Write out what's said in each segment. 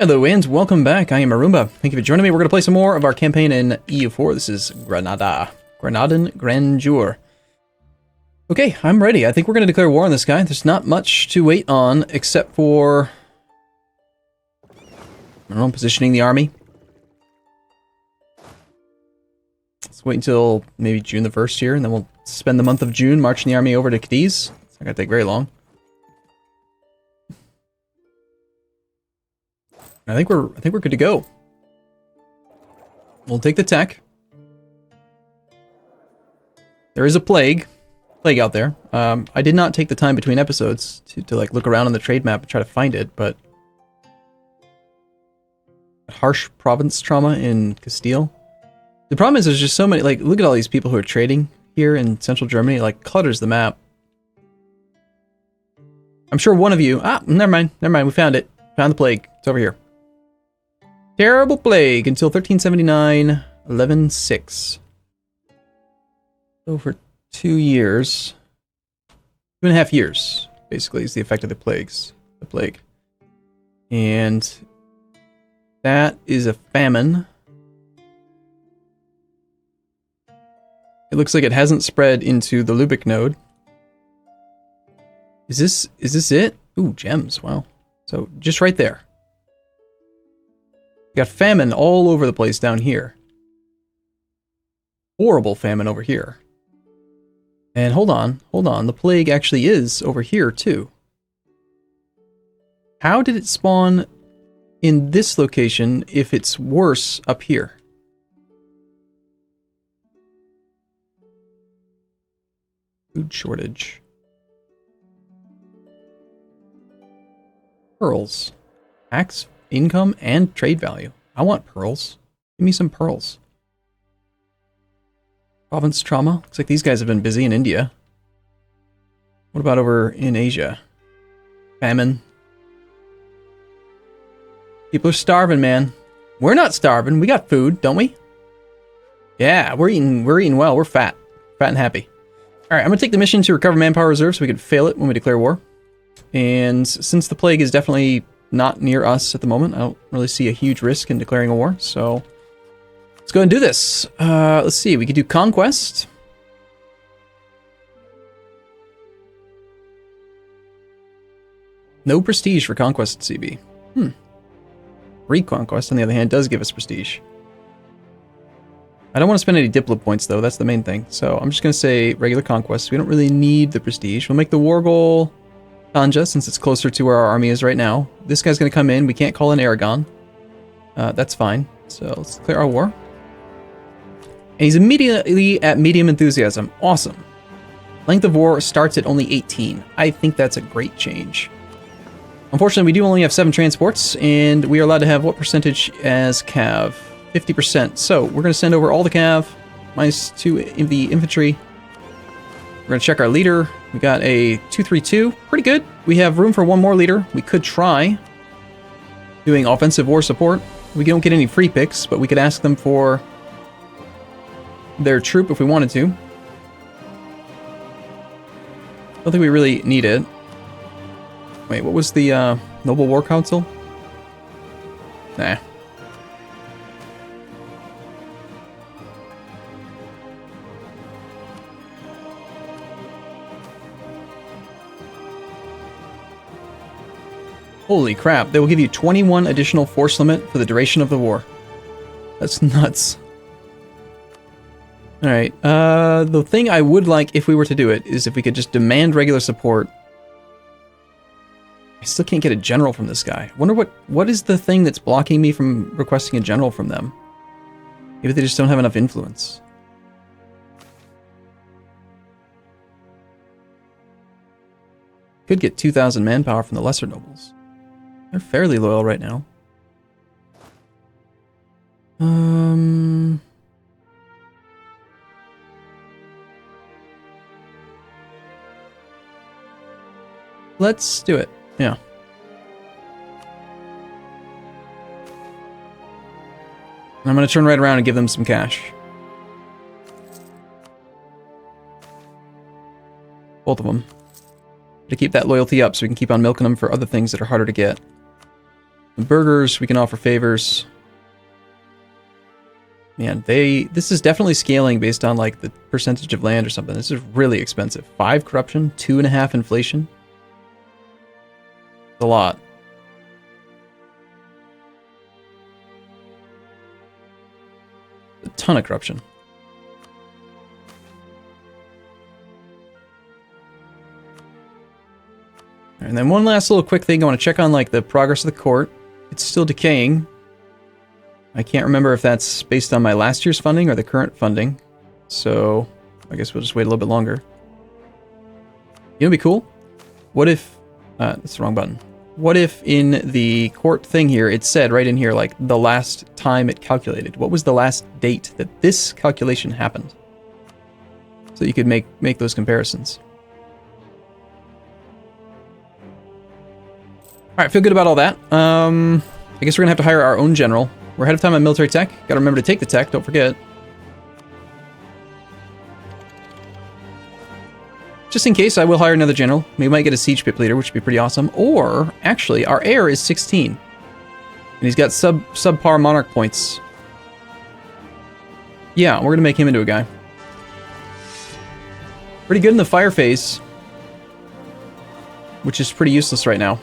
Hello and welcome back. I am Arumba. Thank you for joining me. We're going to play some more of our campaign in EU4. This is Granada. Granadan Grandeur. Okay, I'm ready. I think we're going to declare war on this guy. There's not much to wait on except for, I don't know, positioning the army. Let's wait until maybe June the 1st here, and then we'll spend the month of June marching the army over to Cadiz. It's not going to take very long. I think we're good to go. We'll take the tech. There is a plague out there. I did not take the time between episodes to like look around on the trade map and try to find it, but harsh province trauma in Castile. The problem is there's just so many, like, look at all these people who are trading here in central Germany, like clutters the map. I'm sure one of you, never mind, we found it. Found the plague. It's over here. Terrible plague until 1379, 11/6. So for 2 years, 2.5 years, basically, is the effect of the plague. And that is a famine. It looks like it hasn't spread into the Lubeck node. Is this it? Ooh, gems, wow. So just right there. We got famine all over the place down here. Horrible famine over here. And hold on, the plague actually is over here too. How did it spawn in this location if it's worse up here? Food shortage. Pearls. Tax, income, and trade value. I want pearls. Give me some pearls. Province trauma. Looks like these guys have been busy in India. What about over in Asia? Famine. People are starving, man. We're not starving. We got food, don't we? Yeah, we're eating well. We're fat. Fat and happy. Alright, I'm going to take the mission to recover manpower reserves so we can fail it when we declare war. And since the plague is definitely not near us at the moment, I don't really see a huge risk in declaring a war, so let's go ahead and do this. Let's see, we could do Conquest. No prestige for Conquest at CB. Reconquest, on the other hand, does give us prestige. I don't want to spend any Diplo points, though. That's the main thing. So I'm just going to say regular Conquest. We don't really need the prestige. We'll make the war goal Tanja, since it's closer to where our army is right now. This guy's going to come in. We can't call in Aragon. That's fine. So let's declare our war. And he's immediately at medium enthusiasm. Awesome. Length of war starts at only 18. I think that's a great change. Unfortunately, we do only have 7 transports, and we are allowed to have what percentage as cav? 50%. So we're going to send over all the cav, minus 2 in the infantry. We're going to check our leader. We got a 232. Pretty good. We have room for 1 more leader. We could try doing offensive war support. We don't get any free picks, but we could ask them for their troop if we wanted to. Don't think we really need it. Wait, what was the Noble War Council? Nah. Holy crap, they will give you 21 additional force limit for the duration of the war. That's nuts. Alright, the thing I would like if we were to do it is if we could just demand regular support. I still can't get a general from this guy. I wonder what is the thing that's blocking me from requesting a general from them? Maybe they just don't have enough influence. Could get 2,000 manpower from the lesser nobles. They're fairly loyal right now. Let's do it. Yeah. And I'm going to turn right around and give them some cash. Both of them. To keep that loyalty up so we can keep on milking them for other things that are harder to get. The burghers, we can offer favors. Man, this is definitely scaling based on like the percentage of land or something. This is really expensive. 5 corruption, 2.5 inflation. It's a lot. A ton of corruption. And then one last little quick thing. I want to check on like the progress of the court. It's still decaying. I can't remember if that's based on my last year's funding or the current funding. So I guess we'll just wait a little bit longer. You know, what'd be cool? What if, that's the wrong button. What if in the court thing here, it said right in here, like the last time it calculated? What was the last date that this calculation happened? So you could make those comparisons. All right, feel good about all that. I guess we're gonna have to hire our own general. We're ahead of time on military tech. Gotta remember to take the tech, don't forget. Just in case, I will hire another general. We might get a siege pip leader, which would be pretty awesome. Or, actually, our heir is 16. And he's got subpar monarch points. Yeah, we're gonna make him into a guy. Pretty good in the fire phase. Which is pretty useless right now.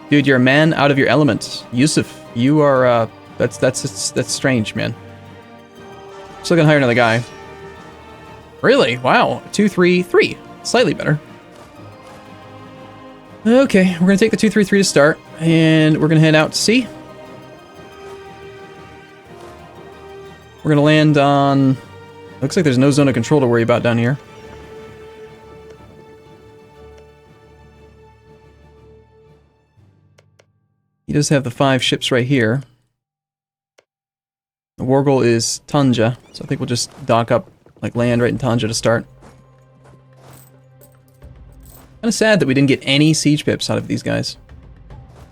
Dude, you're a man out of your element. Yusuf, you are, that's strange, man. Still gonna hire another guy. Really? Wow. 2, 3, 3. Slightly better. Okay, we're gonna take the 2, 3, 3 to start, and we're gonna head out to sea. We're gonna land on... Looks like there's no zone of control to worry about down here. He does have the 5 ships right here. The war goal is Tanja, so I think we'll just dock up, like land right in Tanja to start. Kind of sad that we didn't get any siege pips out of these guys.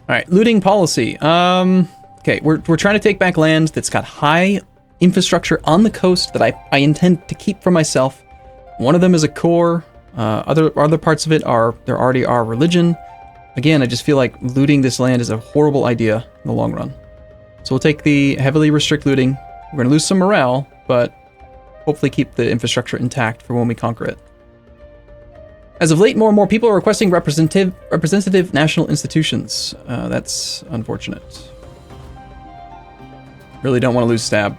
Alright, looting policy. Okay, we're trying to take back land that's got high infrastructure on the coast that I intend to keep for myself. One of them is a core. Other parts of it there already are religion. Again, I just feel like looting this land is a horrible idea in the long run. So we'll take the heavily restrict looting. We're going to lose some morale, but hopefully keep the infrastructure intact for when we conquer it. As of late, more and more people are requesting representative national institutions. That's unfortunate. Really don't want to lose stab.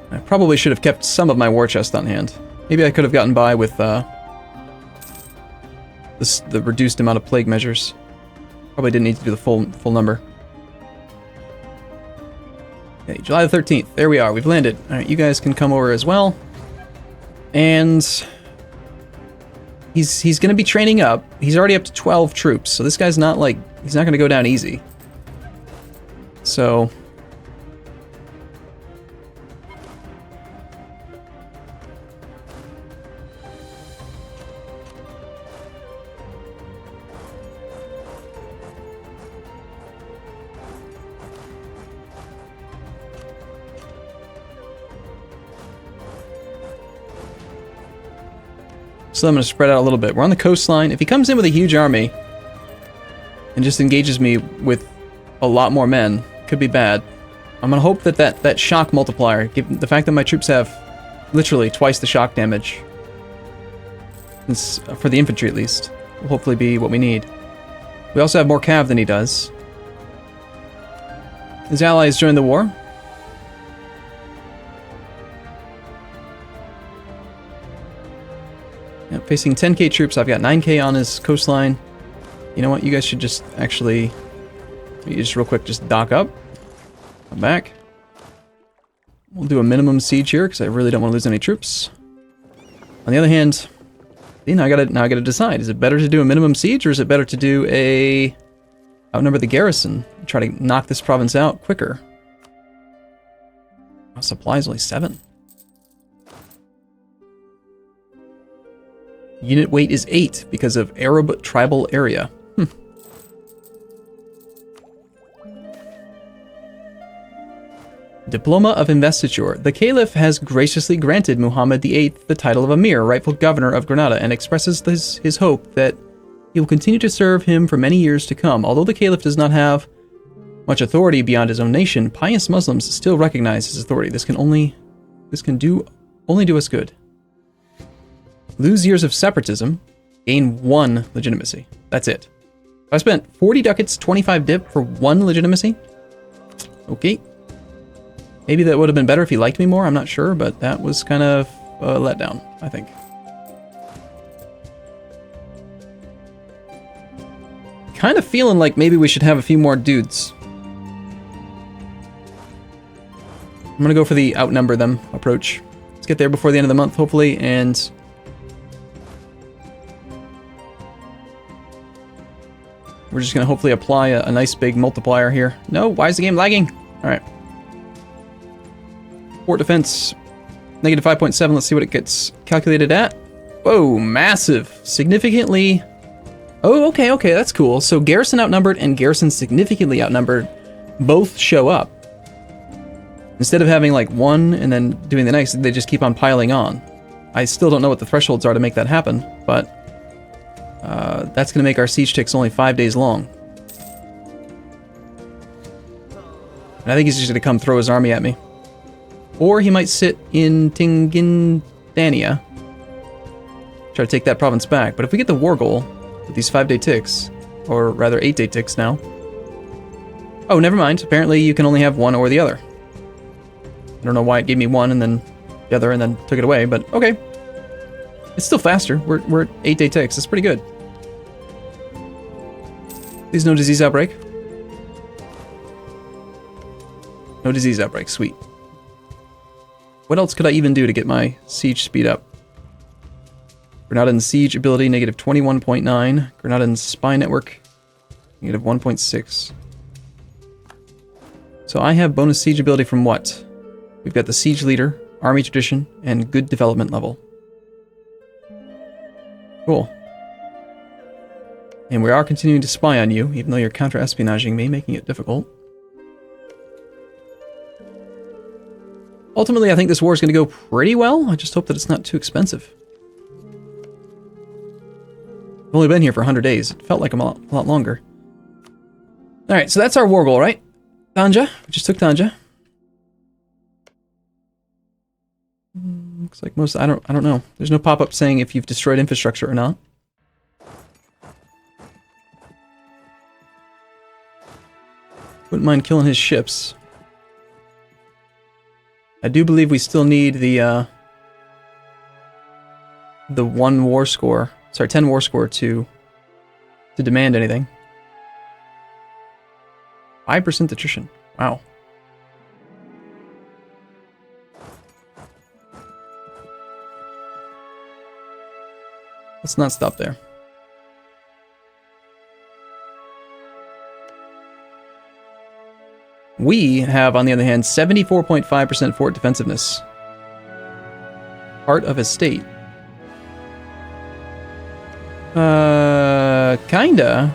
I probably should have kept some of my war chest on hand. Maybe I could have gotten by with the reduced amount of plague measures. Probably didn't need to do the full number. Okay, July the 13th. There we are. We've landed. All right, you guys can come over as well. And he's going to be training up. He's already up to 12 troops, so this guy's not like he's not going to go down easy. So. So I'm going to spread out a little bit. We're on the coastline. If he comes in with a huge army and just engages me with a lot more men, could be bad. I'm going to hope that shock multiplier, given the fact that my troops have literally twice the shock damage, for the infantry at least, will hopefully be what we need. We also have more cav than he does. His allies joined the war. Yep, facing 10k troops, I've got 9k on his coastline. You know what, you guys should just actually, just real quick, just dock up. Come back. We'll do a minimum siege here, because I really don't want to lose any troops. On the other hand, now I gotta decide, is it better to do a minimum siege, or is it better to do outnumber the garrison, and try to knock this province out quicker? Oh, supply is only 7. Unit weight is 8 because of Arab tribal area. Diploma of Investiture. The Caliph has graciously granted Muhammad VIII the title of Emir, rightful governor of Granada, and expresses his hope that he will continue to serve him for many years to come. Although the Caliph does not have much authority beyond his own nation, pious Muslims still recognize his authority. This can only do us good. Lose years of separatism, gain 1 legitimacy. That's it. I spent 40 ducats, 25 dip for 1 legitimacy. Okay. Maybe that would have been better if he liked me more, I'm not sure, but that was kind of a letdown, I think. Kind of feeling like maybe we should have a few more dudes. I'm gonna go for the outnumber them approach. Let's get there before the end of the month, hopefully, and we're just gonna hopefully apply a nice big multiplier here. No, why is the game lagging? All right. Fort defense, negative 5.7. Let's see what it gets calculated at. Whoa, massive, significantly. Oh, okay, that's cool. So garrison outnumbered and garrison significantly outnumbered both show up. Instead of having like one and then doing the next, they just keep on piling on. I still don't know what the thresholds are to make that happen, but that's going to make our siege ticks only 5 days long. And I think he's just going to come throw his army at me. Or he might sit in Tingindania, try to take that province back. But if we get the war goal with these 5-day ticks, or rather 8-day ticks now. Oh, never mind. Apparently you can only have one or the other. I don't know why it gave me one and then the other and then took it away, but okay. It's still faster. We're at 8-day ticks. It's pretty good. Please no disease outbreak. No disease outbreak. Sweet. What else could I even do to get my siege speed up? Granadan siege ability, negative 21.9. Granadan spy network, negative 1.6. So I have bonus siege ability from what? We've got the siege leader, army tradition, and good development level. Cool. And we are continuing to spy on you, even though you're counter-espionaging me, making it difficult. Ultimately, I think this war is going to go pretty well. I just hope that it's not too expensive. I've only been here for 100 days. It felt like a lot longer. Alright, so that's our war goal, right? Tanja. We just took Tanja. Looks like most... I don't know. There's no pop-up saying if you've destroyed infrastructure or not. Wouldn't mind killing his ships. I do believe we still need the 1 war score. Sorry, 10 war score to demand anything. 5% attrition. Wow. Let's not stop there. We have, on the other hand, 74.5% fort defensiveness. Part of a state. Kinda.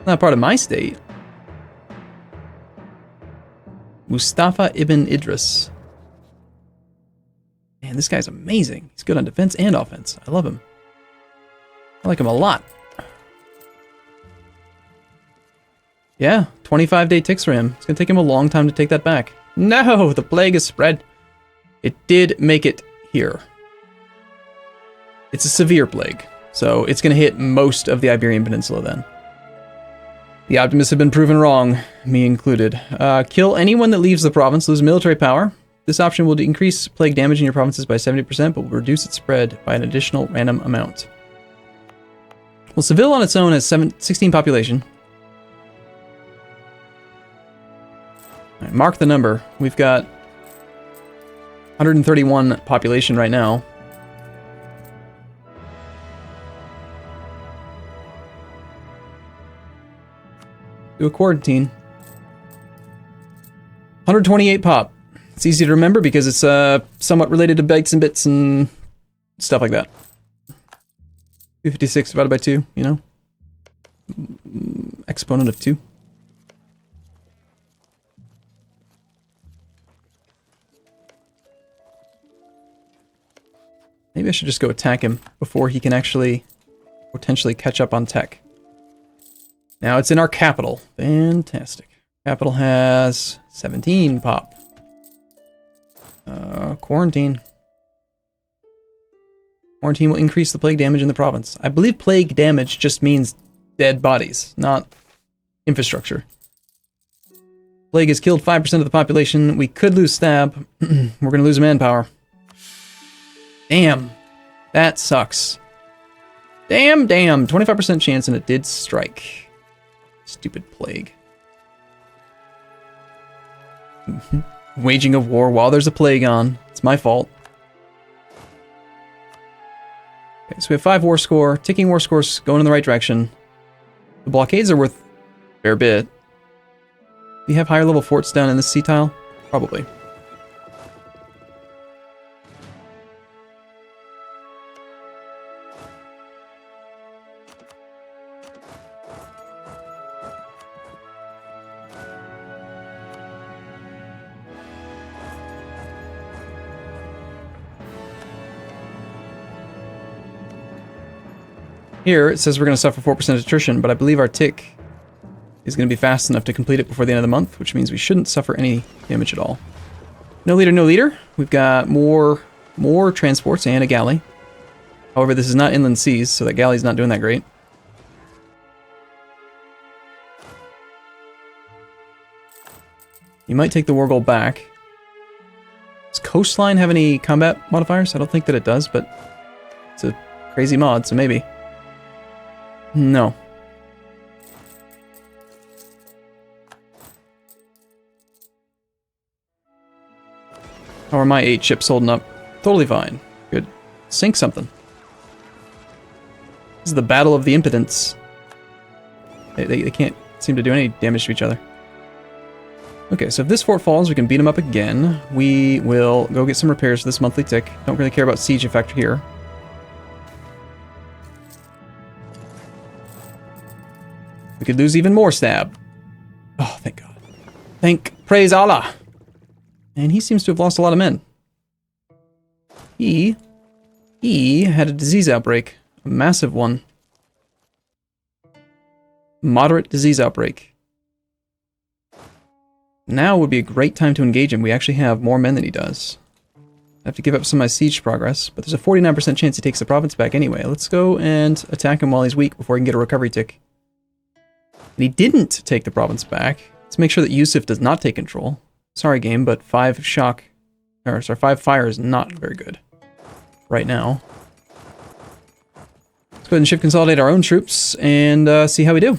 Not part of my state. Mustafa ibn Idris. Man, this guy's amazing. He's good on defense and offense. I love him. I like him a lot. Yeah, 25-day ticks for him. It's going to take him a long time to take that back. No, the plague is spread. It did make it here. It's a severe plague, so it's going to hit most of the Iberian Peninsula then. The optimists have been proven wrong, me included. Kill anyone that leaves the province, lose military power. This option will increase plague damage in your provinces by 70%, but will reduce its spread by an additional random amount. Well, Seville on its own has 16 population. Right, mark the number. We've got 131 population right now. Do a quarantine. 128 pop. It's easy to remember because it's somewhat related to bytes and bits and stuff like that. 256 divided by 2, you know? Exponent of 2. Maybe I should just go attack him before he can actually potentially catch up on tech. Now it's in our capital. Fantastic. Capital has 17 pop. Quarantine. Quarantine will increase the plague damage in the province. I believe plague damage just means dead bodies, not infrastructure. Plague has killed 5% of the population. We could lose stab. We're going to lose manpower. Damn. That sucks. Damn. 25% chance and it did strike. Stupid plague. Waging of war while there's a plague on. It's my fault. Okay, so we have 5 war score. Ticking war scores going in the right direction. The blockades are worth a fair bit. Do you have higher level forts down in this sea tile? Probably. Here, it says we're going to suffer 4% attrition, but I believe our tick is going to be fast enough to complete it before the end of the month, which means we shouldn't suffer any damage at all. No leader, no leader. We've got more transports and a galley. However, this is not inland seas, so that galley's not doing that great. You might take the war goal back. Does coastline have any combat modifiers? I don't think that it does, but it's a crazy mod, so maybe. No. How are my 8 ships holding up? Totally fine. Good. Sink something. This is the battle of the impotents. They can't seem to do any damage to each other. Okay, so if this fort falls, we can beat them up again. We will go get some repairs for this monthly tick. Don't really care about siege effect here. We could lose even more stab. Oh, thank God. Praise Allah. And he seems to have lost a lot of men. He had a disease outbreak. A massive one. Moderate disease outbreak. Now would be a great time to engage him. We actually have more men than he does. I have to give up some of my siege progress, but there's a 49% chance he takes the province back anyway. Let's go and attack him while he's weak before he can get a recovery tick. And he didn't take the province back. Let's make sure that Yusuf does not take control. Sorry, game, but 5 fire is not very good right now. Let's go ahead and shift consolidate our own troops and see how we do.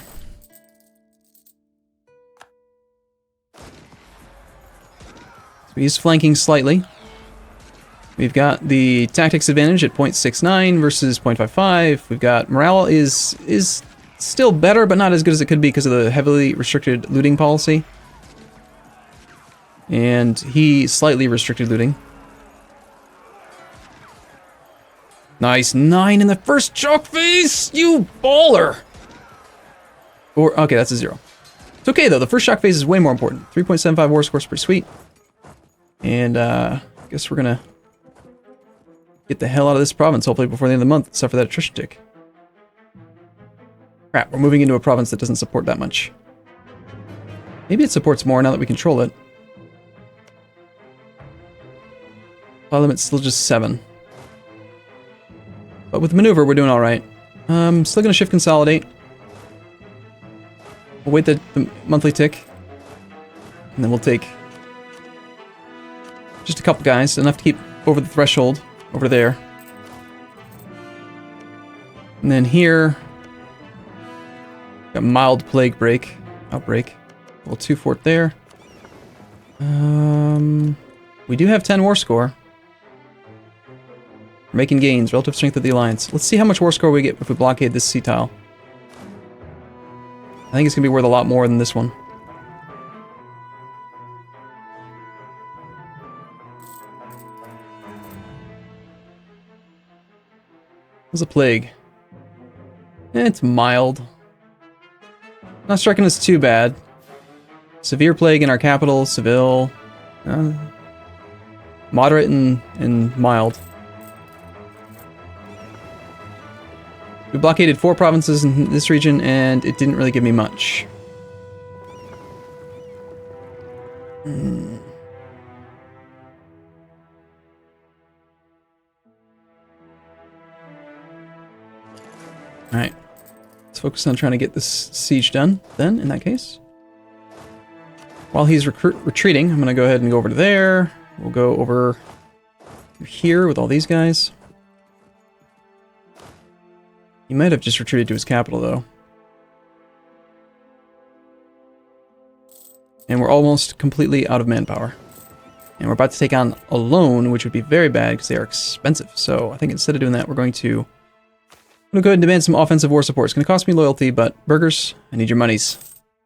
So he's flanking slightly. We've got the tactics advantage at 0.69 versus 0.55. We've got morale is still better, but not as good as it could be because of the heavily restricted looting policy. And he slightly restricted looting. Nice, 9 in the first chalk phase, you baller! Okay, that's a 0. It's okay though, the first shock phase is way more important. 3.75 war score is pretty sweet. And I guess we're gonna get the hell out of this province, hopefully before the end of the month, suffer that attrition tick. Crap, we're moving into a province that doesn't support that much. Maybe it supports more now that we control it. File limit's still just 7. But with maneuver, we're doing alright. Still gonna shift consolidate. We'll wait the monthly tick. And then we'll take just a couple guys, enough to keep over the threshold, over there. And then here, got mild plague outbreak. Level 2 fort there. We do have 10 war score. We're making gains, relative strength of the alliance. Let's see how much war score we get if we blockade this sea tile. I think it's gonna be worth a lot more than this one. What's a plague? It's mild. Not striking us too bad. Severe plague in our capital, Seville. Moderate and mild. We blockaded 4 provinces in this region, and it didn't really give me much. Alright. Let's focus on trying to get this siege done, then, in that case. While he's retreating, I'm going to go ahead and go over to there. We'll go over here with all these guys. He might have just retreated to his capital, though. And we're almost completely out of manpower. And we're about to take on a loan, which would be very bad because they are expensive. So I think instead of doing that, we're going to... I'm going to go ahead and demand some offensive war support. It's going to cost me loyalty, but burgers, I need your monies.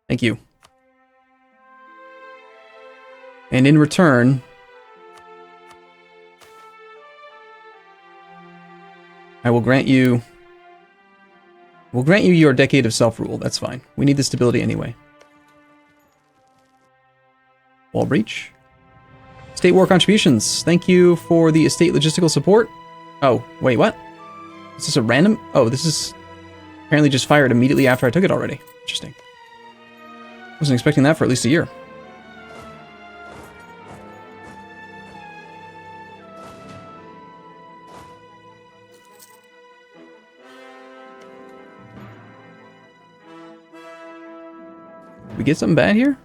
Thank you. And in return, I will grant you... We'll grant you your decade of self-rule. That's fine. We need the stability anyway. Wall breach. State war contributions. Thank you for the estate logistical support. Oh, wait, what? Is this a random? Oh, this is apparently just fired immediately after I took it already. Interesting. Wasn't expecting that for at least a year. Did we get something bad here?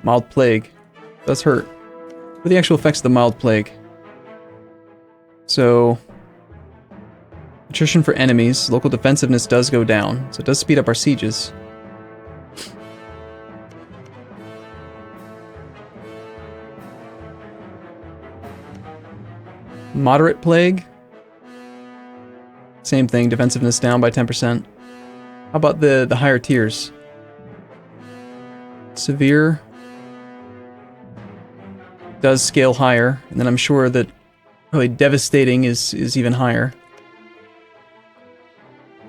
Mild plague. Does hurt. What are the actual effects of the mild plague? So, attrition for enemies. Local defensiveness does go down. So it does speed up our sieges. Moderate plague. Same thing. Defensiveness down by 10%. How about the higher tiers? Severe does scale higher, and then I'm sure that probably devastating is even higher.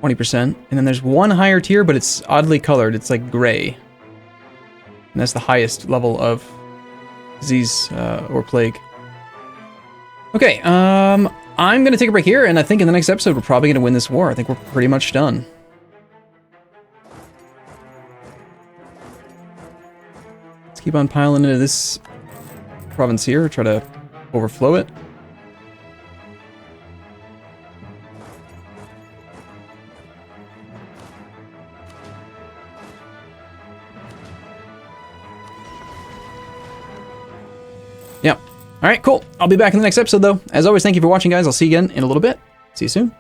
20%. And then there's one higher tier, but it's oddly colored. It's like gray. And that's the highest level of disease or plague. Okay, I'm going to take a break here, and I think in the next episode we're probably going to win this war. I think we're pretty much done. Let's keep on piling into this province here, try to overflow it. Yeah. All right, cool. I'll be back in the next episode, though. As always, thank you for watching, guys. I'll see you again in a little bit. See you soon.